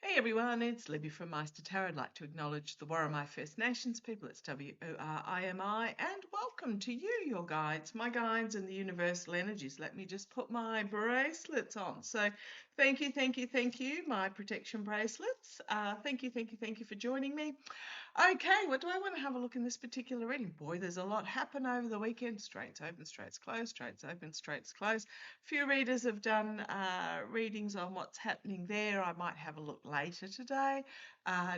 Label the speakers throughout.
Speaker 1: Hey everyone, it's Libby from Maighstirtarot. Tarot. I'd like to acknowledge the Worimi First Nations people. It's WORIMI, and welcome to you, your guides, my guides, and the universal energies. Let me just put my bracelets on. So, thank you, my protection bracelets. Thank you for joining me. Okay, what do I want to have a look in this particular reading? Boy, there's a lot happened over the weekend. Straits open, straits close, straits open, straits close. A few readers have done readings on what's happening there. I might have a look later today.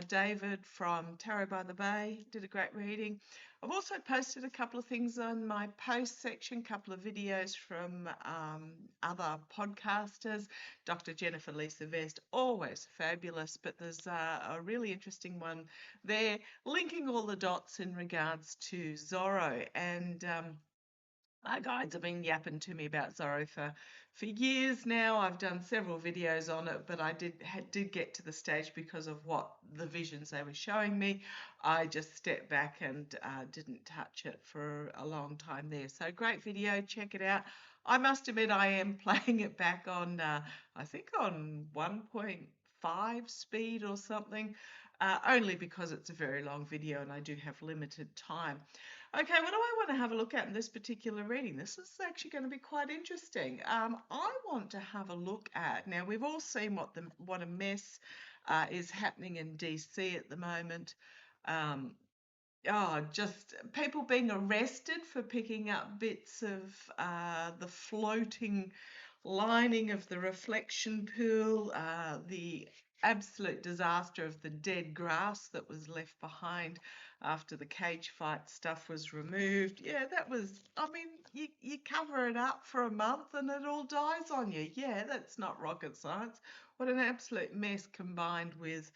Speaker 1: David from Tarot by the Bay did a great reading. I've also posted a couple of things on my post section, a couple of videos from other podcasters. Dr. Jennifer Lisa Vest, always fabulous, but there's a really interesting one there linking all the dots in regards to Zorro. And my guides have been yapping to me about Zorro for years now. I've done several videos on it, but I did get to the stage because of what the visions they were showing me. I just stepped back and didn't touch it for a long time there. So great video, check it out. I must admit I am playing it back on, I think on 1.5 speed or something, only because it's a very long video and I do have limited time. Okay, what do I want to have a look at in this particular reading? This is actually going to be quite interesting. I want to have a look at, now we've all seen what a mess is happening in DC at the moment. Just people being arrested for picking up bits of the floating lining of the reflection pool, the absolute disaster of the dead grass that was left behind after the cage fight stuff was removed. Yeah, that was, I mean, you cover it up for a month and it all dies on you. Yeah, that's not rocket science. What an absolute mess, combined with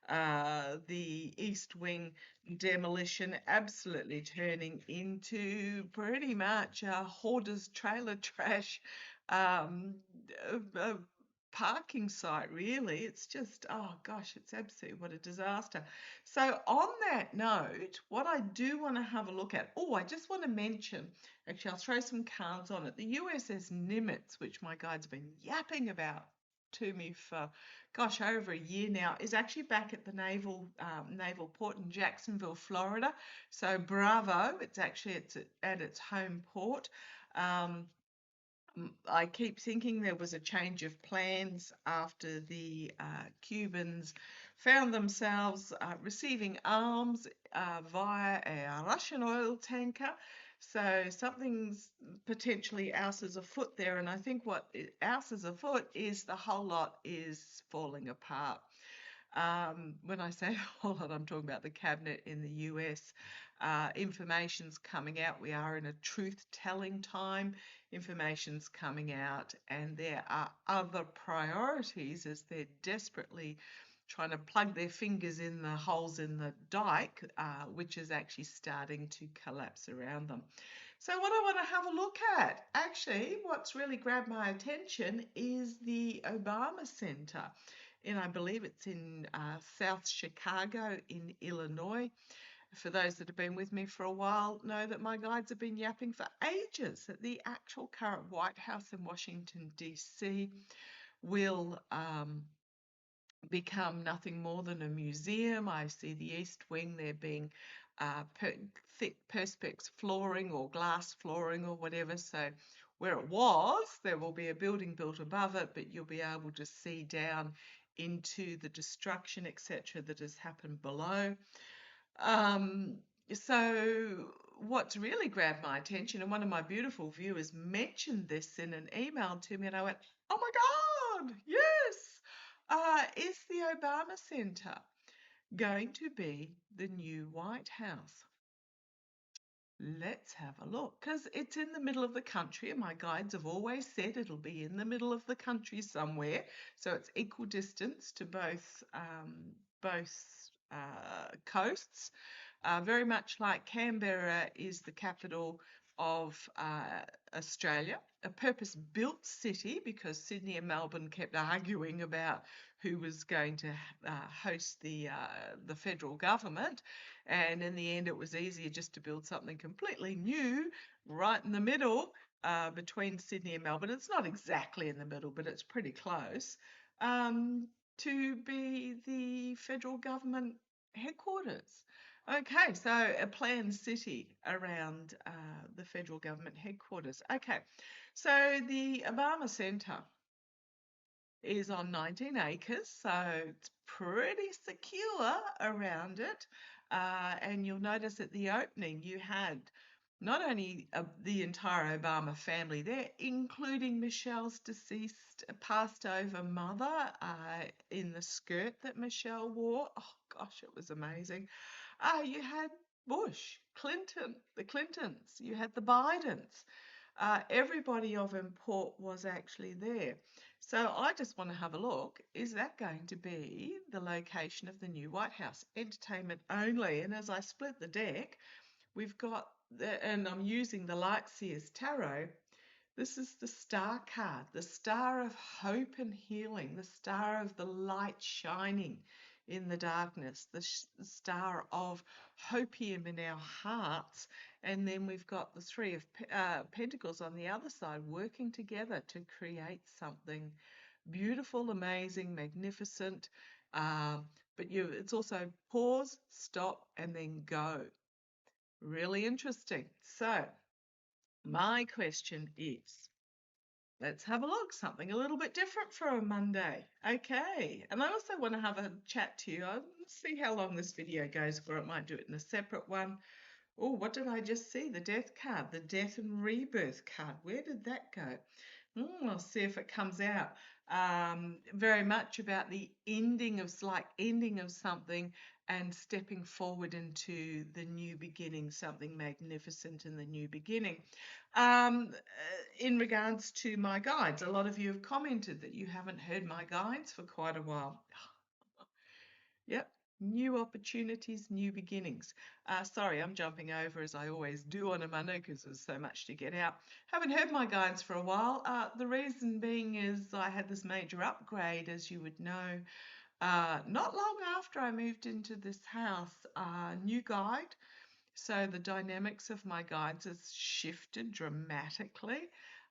Speaker 1: the East Wing demolition absolutely turning into pretty much a hoarder's trailer trash um, parking site, really. It's just, oh gosh, it's absolutely what a disaster. So, on that note, what I do want to have a look at, I just want to mention, actually, I'll throw some cards on it. The USS Nimitz, which my guide's been yapping about to me for, gosh, over a year now, is actually back at the naval port in Jacksonville, Florida. So bravo! It's at its home port. I keep thinking there was a change of plans after the Cubans found themselves receiving arms via a Russian oil tanker. So something's potentially else is afoot there. And I think what else is afoot is the whole lot is falling apart. When I say a whole lot, I'm talking about the cabinet in the US. Information's coming out. We are in a truth-telling time. Information's coming out, and there are other priorities as they're desperately trying to plug their fingers in the holes in the dike, which is actually starting to collapse around them. So what I want to have a look at, actually, what's really grabbed my attention is the Obama Center. And I believe it's in South Chicago in Illinois. For those that have been with me for a while, know that my guides have been yapping for ages that the actual current White House in Washington, D.C. will become nothing more than a museum. I see the East Wing there being thick perspex flooring or glass flooring or whatever. So where it was, there will be a building built above it, but you'll be able to see down into the destruction, etc., that has happened below. So what's really grabbed my attention, and one of my beautiful viewers mentioned this in an email to me, and I went, oh my God, yes, is the Obama Center going to be the new White House? Let's have a look, because it's in the middle of the country, and my guides have always said it'll be in the middle of the country somewhere, so it's equal distance to both coasts. Very much like Canberra is the capital of Australia, a purpose-built city, because Sydney and Melbourne kept arguing about who was going to host the federal government, and in the end it was easier just to build something completely new right in the middle between Sydney and Melbourne. It's not exactly in the middle, but it's pretty close. to be the federal government headquarters. Okay, so a planned city around the federal government headquarters. Okay, so the Obama Center is on 19 acres, so it's pretty secure around it. And you'll notice at the opening you had not only the entire Obama family there, including Michelle's deceased, passed over mother in the skirt that Michelle wore. Oh gosh, it was amazing. You had Bush, Clinton, the Clintons, you had the Bidens. Everybody of import was actually there. So I just want to have a look. Is that going to be the location of the new White House? Entertainment only. And as I split the deck, we've got, and I'm using the Lightseer's Tarot. This is the Star card, the Star of hope and healing, the Star of the light shining in the darkness, the Star of hopium in our hearts. And then we've got the Three of Pentacles on the other side, working together to create something beautiful, amazing, magnificent. But it's also pause, stop, and then go. Really interesting. So my question is, let's have a look, something a little bit different for a Monday. Okay, and I also want to have a chat to you. I'll see how long this video goes for. It might do it in a separate one. Oh, what did I just see? The death card, the death and rebirth card. Where did that go? I'll see if it comes out. Very much about the ending of something and stepping forward into the new beginning, something magnificent in the new beginning. In regards to my guides, a lot of you have commented that you haven't heard my guides for quite a while. Yep. New opportunities, new beginnings. Sorry, I'm jumping over as I always do on a Monday because there's so much to get out. Haven't heard my guides for a while. The reason being is I had this major upgrade, as you would know, not long after I moved into this house. New guide. So the dynamics of my guides has shifted dramatically.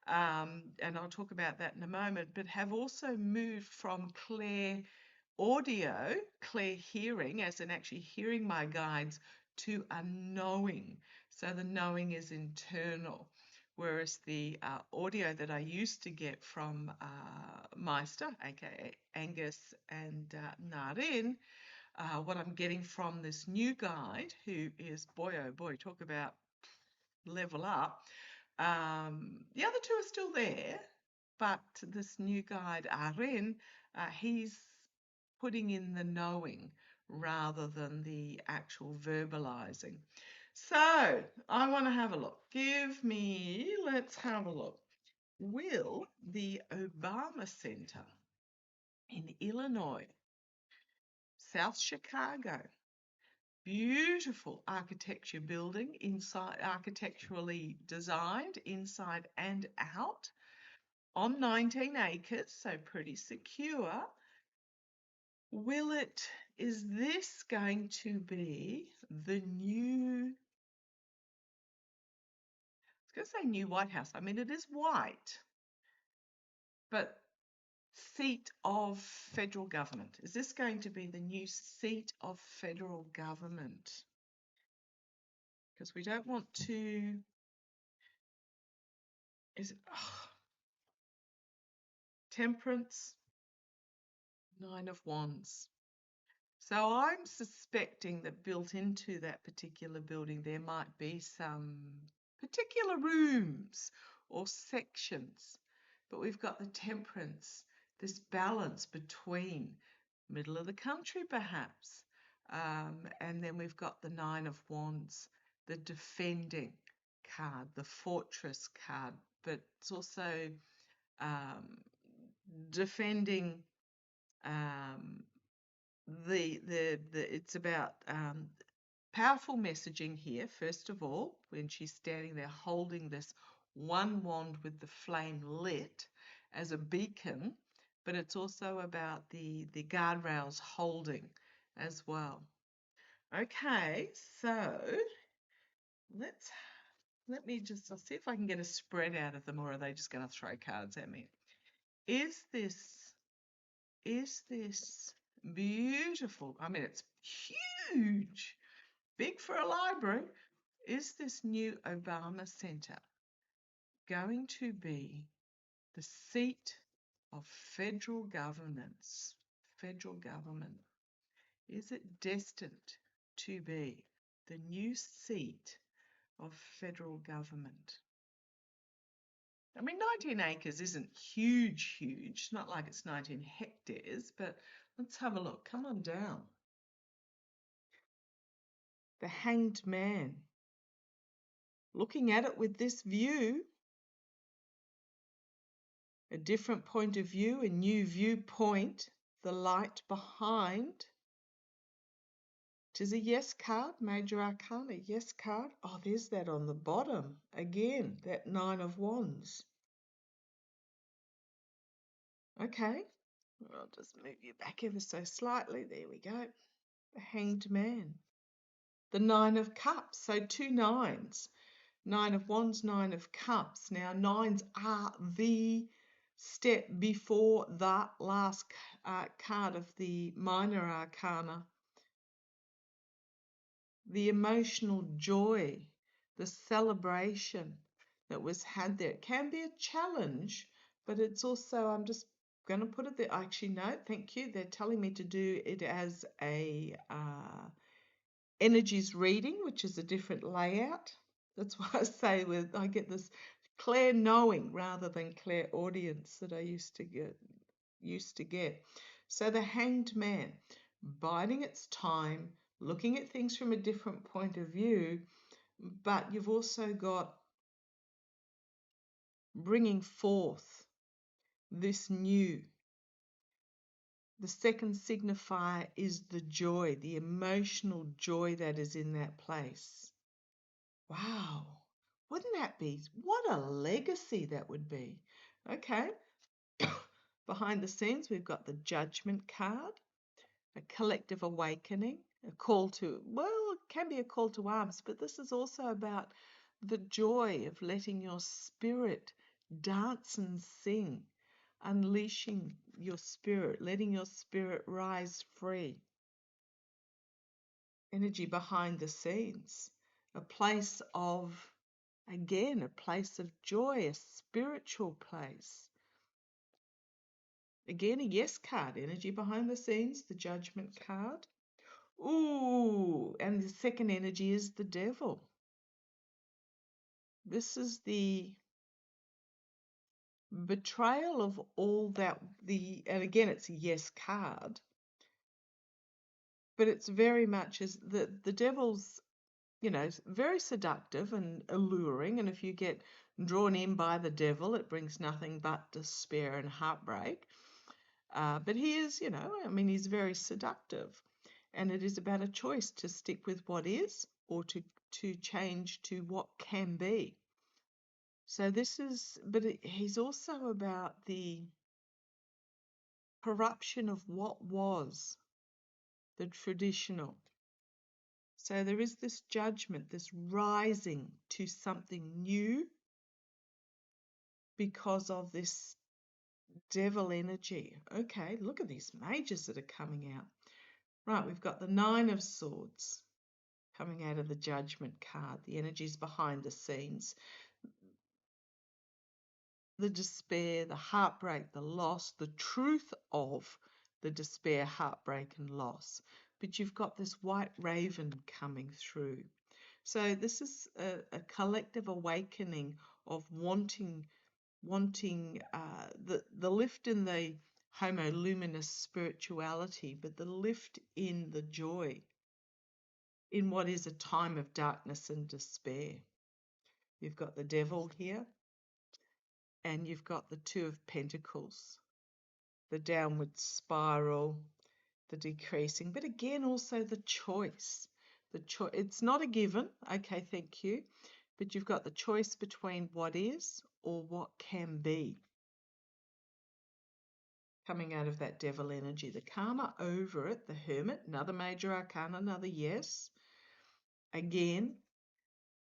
Speaker 1: And I'll talk about that in a moment, but have also moved from clear audio, clear hearing, as in actually hearing my guides, to a knowing. So the knowing is internal. Whereas the audio that I used to get from Meister, aka Angus and Narin, what I'm getting from this new guide, who is, boy oh boy, talk about level up. The other two are still there, but this new guide, Arin, he's putting in the knowing rather than the actual verbalizing. So I want to have a look. Let's have a look. Will the Obama Center in Illinois, South Chicago, beautiful architecture building, inside architecturally designed inside and out, on 19 acres, so pretty secure. Is this going to be the new, I was going to say new White House. I mean, it is white, but seat of federal government. Is this going to be the new seat of federal government? Because we don't want to, Temperance, Nine of Wands. So I'm suspecting that built into that particular building, there might be some particular rooms or sections, but we've got the Temperance, this balance between middle of the country perhaps, and then we've got the Nine of Wands, the defending card, the Fortress card, but it's also defending it's about powerful messaging here, first of all, when she's standing there holding this one wand with the flame lit as a beacon, but it's also about the guardrails holding as well. Okay, so I'll see if I can get a spread out of them, or are they just going to throw cards at me? Is this is this beautiful, I mean, it's huge, big for a library, is this new Obama Center going to be the seat of federal governance? Federal government. Is it destined to be the new seat of federal government? I mean, 19 acres isn't huge, huge. Not like it's 19 hectares, but let's have a look. Come on down. The Hanged Man. Looking at it with this view, a different point of view, a new viewpoint, the light behind. It is a yes card, Major Arcana, yes card. Oh, there's that on the bottom. Again, that Nine of Wands. Okay, I'll just move you back ever so slightly. There we go. The Hanged Man. The Nine of Cups, so two nines. Nine of Wands, Nine of Cups. Now, nines are the step before the last card of the Minor Arcana. The emotional joy, the celebration that was had there. It can be a challenge, but it's also, I'm just going to put it there. Actually, no, thank you. They're telling me to do it as a energies reading, which is a different layout. That's why I say I get this clair knowing rather than clairaudience that I used to get. So the Hanged Man, biding its time, looking at things from a different point of view, but you've also got bringing forth this new. The second signifier is the joy, the emotional joy that is in that place. Wow, wouldn't that be? What a legacy that would be. Okay, behind the scenes, we've got the Judgment card, a collective awakening, a call to, well, it can be a call to arms, but this is also about the joy of letting your spirit dance and sing, unleashing your spirit, letting your spirit rise free. Energy behind the scenes, a place of, again, a place of joy, a spiritual place. Again, a yes card, energy behind the scenes, the Judgment card. Ooh, and the second energy is the Devil. This is the betrayal of all that, and again, it's a yes card, but it's very much as the Devil's, very seductive and alluring, and if you get drawn in by the Devil, it brings nothing but despair and heartbreak. But he is, he's very seductive. And it is about a choice to stick with what is or to change to what can be. So he's also about the corruption of what was, the traditional. So there is this judgment, this rising to something new because of this devil energy. Okay, look at these mages that are coming out. Right, we've got the Nine of Swords coming out of the Judgment card, the energies behind the scenes, the despair, the heartbreak, the loss, the truth of the despair, heartbreak and loss. But you've got this white raven coming through. So this is a collective awakening of wanting the lift in the homo luminous spirituality, but the lift in the joy in what is a time of darkness and despair. You've got the Devil here, and you've got the Two of Pentacles, the downward spiral, the decreasing, but again also the choice. It's not a given, okay, thank you, but you've got the choice between what is or what can be. Coming out of that Devil energy, the Karma over it, the Hermit, another major arcana, another yes. Again,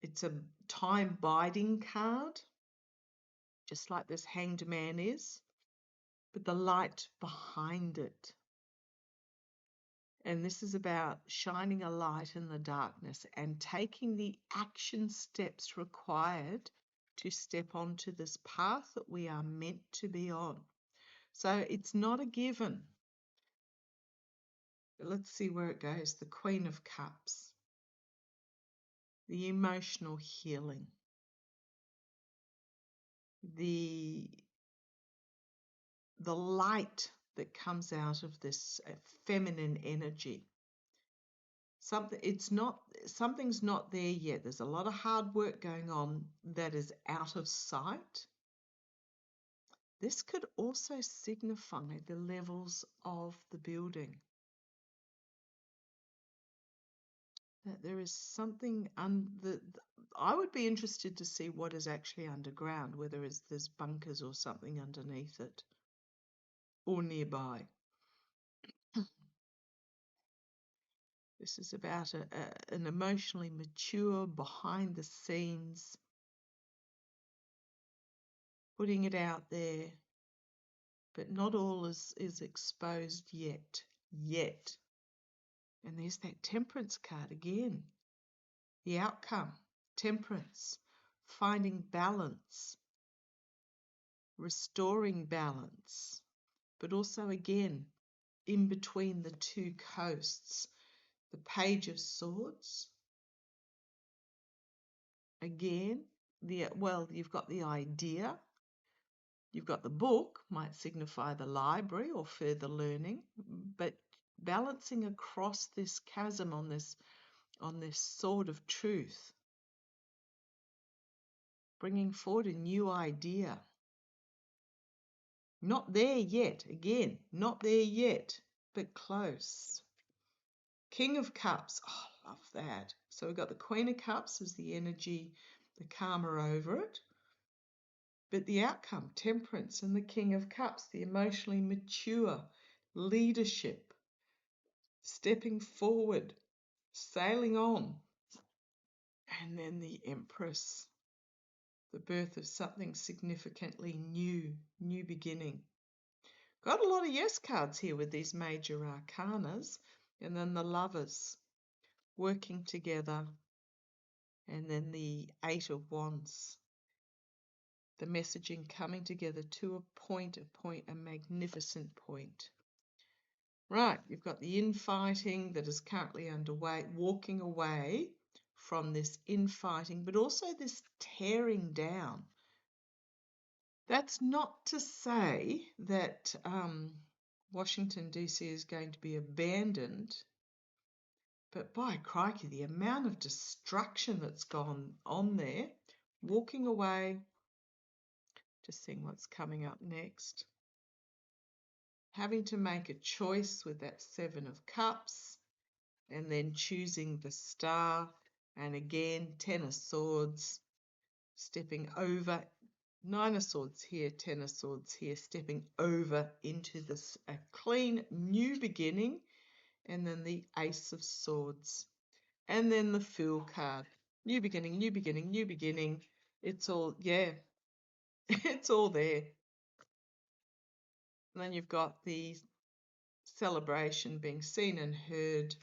Speaker 1: it's a time biding card, just like this Hanged Man is. but the light behind it. And this is about shining a light in the darkness and taking the action steps required to step onto this path that we are meant to be on. So it's not a given. But let's see where it goes. The Queen of Cups, the emotional healing, the light that comes out of this feminine energy. Something's not there yet. There's a lot of hard work going on that is out of sight. This could also signify the levels of the building. That there is something I would be interested to see what is actually underground, whether there's bunkers or something underneath it or nearby. This is about an emotionally mature, behind the scenes, putting it out there, but not all is exposed yet. And there's that Temperance card again. The outcome, temperance, finding balance, restoring balance, but also again, in between the two coasts, the Page of Swords. Again, you've got the idea. You've got the book, might signify the library or further learning, but balancing across this chasm on this sword of truth, bringing forward a new idea. Not there yet, again, not there yet, but close. King of Cups, oh, love that. So we've got the Queen of Cups as the energy, the karma over it. But the outcome, temperance, and the King of Cups, the emotionally mature leadership, stepping forward, sailing on. And then the Empress, the birth of something significantly new beginning. Got a lot of yes cards here with these major arcanas. And then the Lovers working together. And then the Eight of Wands. The messaging coming together to a magnificent point. Right, you've got the infighting that is currently underway, walking away from this infighting, but also this tearing down. That's not to say that Washington, D.C. is going to be abandoned, but by crikey, the amount of destruction that's gone on there, walking away. Just seeing what's coming up next. Having to make a choice with that Seven of Cups and then choosing the Star. And again, Ten of Swords, stepping over. Nine of Swords here, Ten of Swords here, stepping over into this a clean new beginning. And then the Ace of Swords. And then the Fool card. New beginning, new beginning, new beginning. It's all, yeah. It's all there. And then you've got the celebration being seen and heard,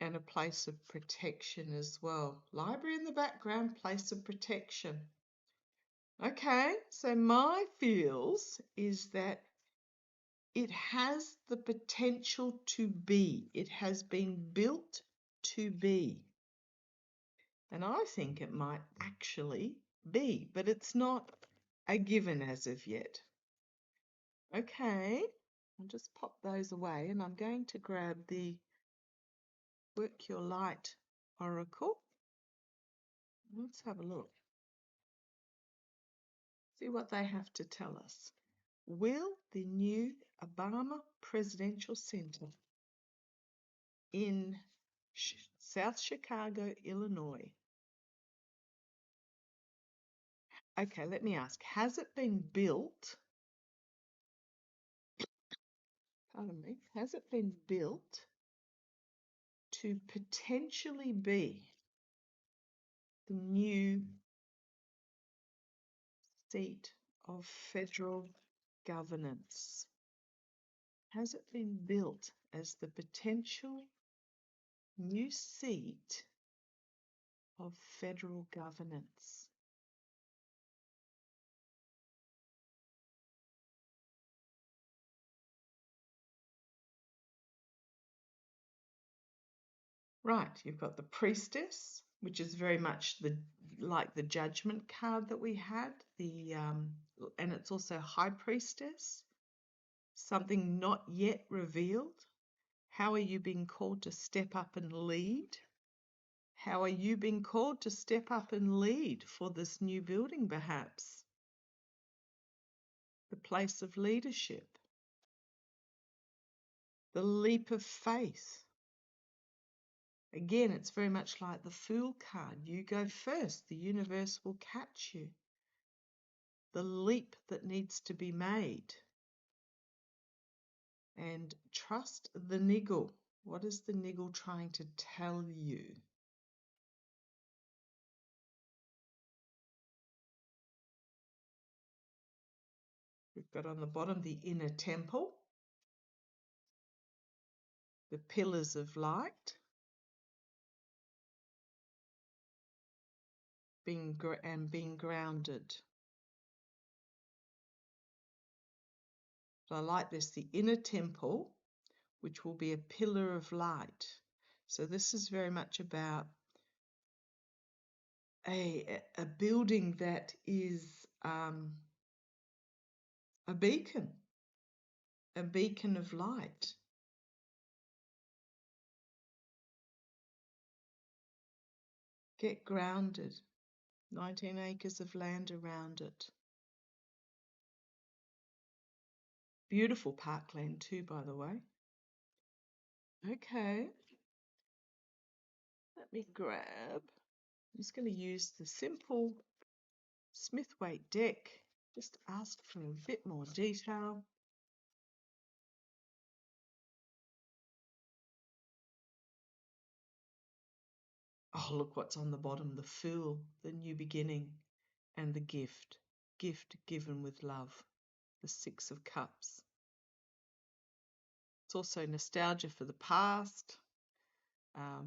Speaker 1: and a place of protection as well. Library in the background, place of protection. Okay, so my feels is that it has the potential to be. It has been built to be. And I think it might actually be, but it's not a given as of yet. Okay, I'll just pop those away and I'm going to grab the Work Your Light Oracle. Let's have a look. See what they have to tell us. Will the new Obama Presidential Center in South Chicago, Illinois. Okay, let me ask, has it been built? Pardon me, has it been built to potentially be the new seat of federal governance. Has it been built as the potential new seat of federal governance? Right, you've got the priestess, which is very much like the judgment card that we had, and it's also high priestess, something not yet revealed. How are you being called to step up and lead? How are you being called to step up and lead for this new building, perhaps? The place of leadership. The leap of faith. Again, it's very much like the Fool card. You go first, the universe will catch you. The leap that needs to be made. And trust the niggle. What is the niggle trying to tell you? We've got on the bottom the inner temple, the pillars of light, being grounded. So I like this, the inner temple, which will be a pillar of light. So this is very much about a building that is a beacon of light. Get grounded. 19 acres of land around it. Beautiful parkland too, by the way. Okay. Let me grab. I'm just going to use the simple Smith-Waite deck. Just ask for a bit more detail. Oh, look what's on the bottom. The Fool, the new beginning, and the gift. Gift given with love. The Six of Cups. It's also nostalgia for the past.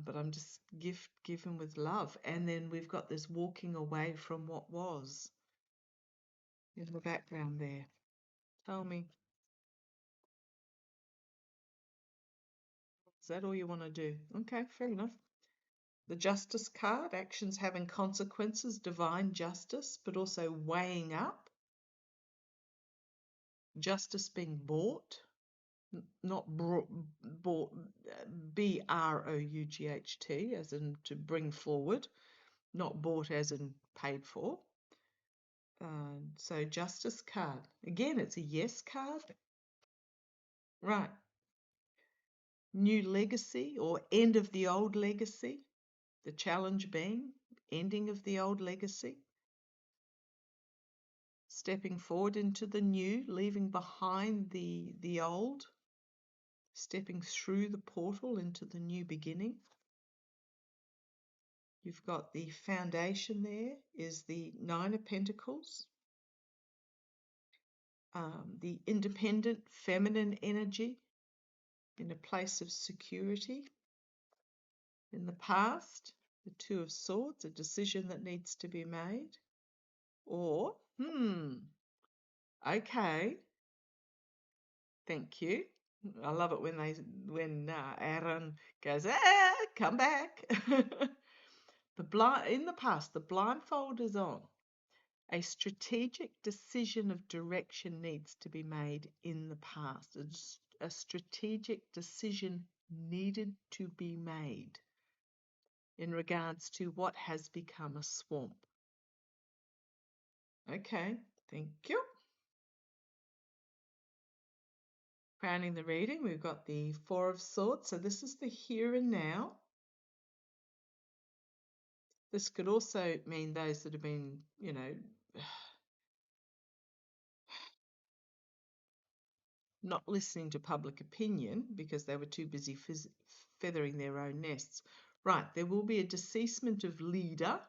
Speaker 1: But I'm just gift given with love. And then we've got this walking away from what was in the background there. Tell me, is that all you want to do? Okay, fair enough. The Justice card, actions having consequences, divine justice, but also weighing up. Justice being bought, not brought, B-R-O-U-G-H-T, as in to bring forward, not bought as in paid for. So Justice card. Again, it's a yes card. Right. New legacy or end of the old legacy. The challenge being ending of the old legacy. Stepping forward into the new, leaving behind the old. Stepping through the portal into the new beginning. You've got the foundation there is the Nine of Pentacles. The independent feminine energy in a place of security. In the past, the Two of Swords, a decision that needs to be made. Or, okay, thank you. I love it when Aaron goes, come back. In the past, the blindfold is on. A strategic decision of direction needs to be made in the past. A strategic decision needed to be made in regards to what has become a swamp. Okay, thank you. Crowning the reading, we've got the Four of Swords. So this is the here and now. This could also mean those that have been, not listening to public opinion because they were too busy feathering their own nests. Right, there will be a deceasement of leader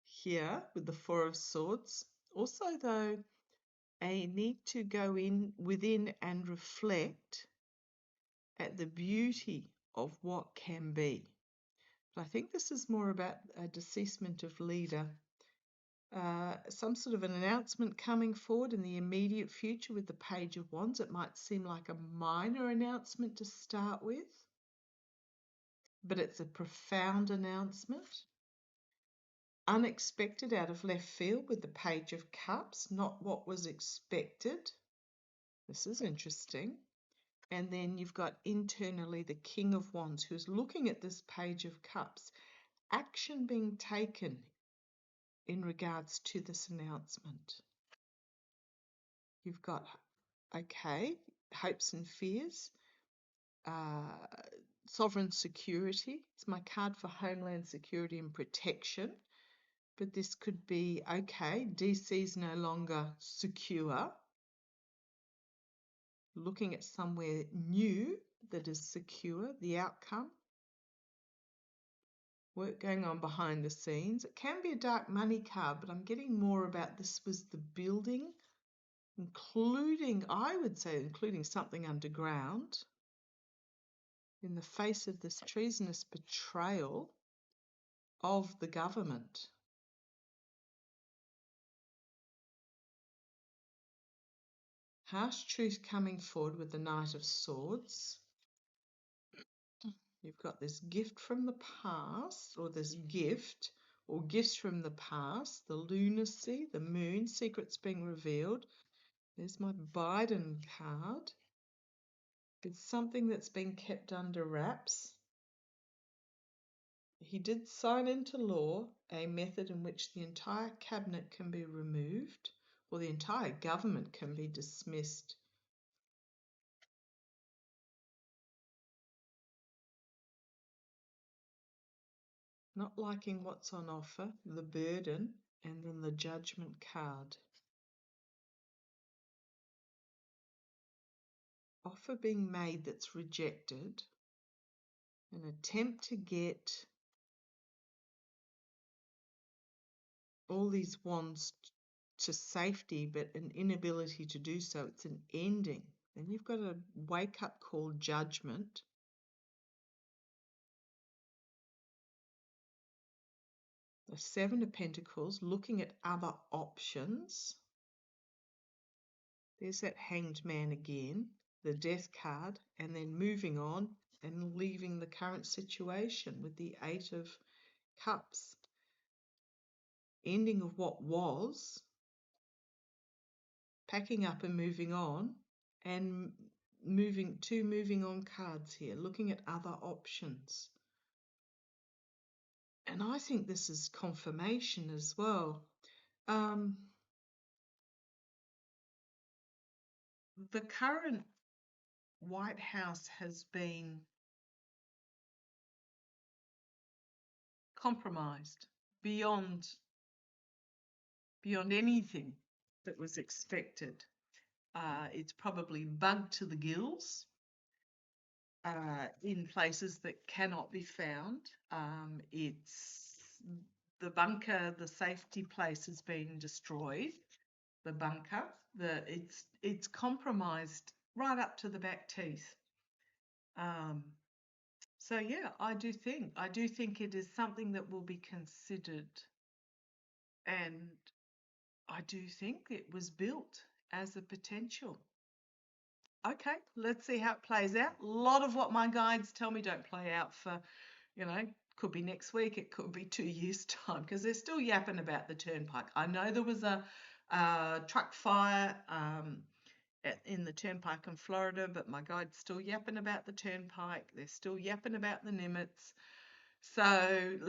Speaker 1: here with the Four of Swords. Also, though, a need to go within and reflect at the beauty of what can be. But I think this is more about a deceasement of leader. Some sort of an announcement coming forward in the immediate future with the Page of Wands. It might seem like a minor announcement to start with, but it's a profound announcement. Unexpected, out of left field with the Page of Cups, not what was expected. This is interesting. And then you've got internally the King of Wands, who's looking at this Page of Cups. Action being taken in regards to this announcement. You've got, okay, hopes and fears, sovereign security. It's my card for homeland security and protection. But this could be, okay, DC's no longer secure. Looking at somewhere new that is secure, the outcome. Work going on behind the scenes. It can be a dark money card, but I'm getting more about this was the building, including, I would say, including something underground. In the face of this treasonous betrayal of the government. Harsh truth coming forward with the Knight of Swords. You've got this gift from the past, or this gift, or gifts from the past, the lunacy, the moon, secrets being revealed. There's my Biden card. It's something that's been kept under wraps. He did sign into law a method in which the entire cabinet can be removed, or the entire government can be dismissed. Not liking what's on offer, the burden, and then the judgment card. Offer being made that's rejected. An attempt to get all these wands to safety, but an inability to do so. It's an ending. Then you've got a wake-up call, judgment. The Seven of Pentacles, looking at other options. There's that Hanged Man again, the Death card, and then moving on and leaving the current situation with the Eight of Cups. Ending of what was, packing up and moving on, and moving on cards here, looking at other options. And I think this is confirmation as well. The current White House has been compromised beyond anything that was expected. It's probably bugged to the gills in places that cannot be found. It's the bunker, the safety place has been destroyed. The bunker, it's compromised right up to the back teeth. So yeah, I do think it is something that will be considered, and I do think it was built as a potential. Okay, let's see how it plays out. A lot of what my guides tell me don't play out for, could be next week, it could be 2 years' time, because they're still yapping about the turnpike. I know there was a truck fire in the turnpike in Florida, but my guide's still yapping about the turnpike. They're still yapping about the Nimitz. So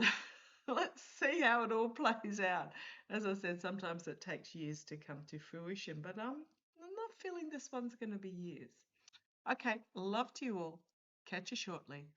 Speaker 1: let's see how it all plays out. As I said, sometimes it takes years to come to fruition, but I'm not feeling this one's going to be years. Okay, love to you all. Catch you shortly.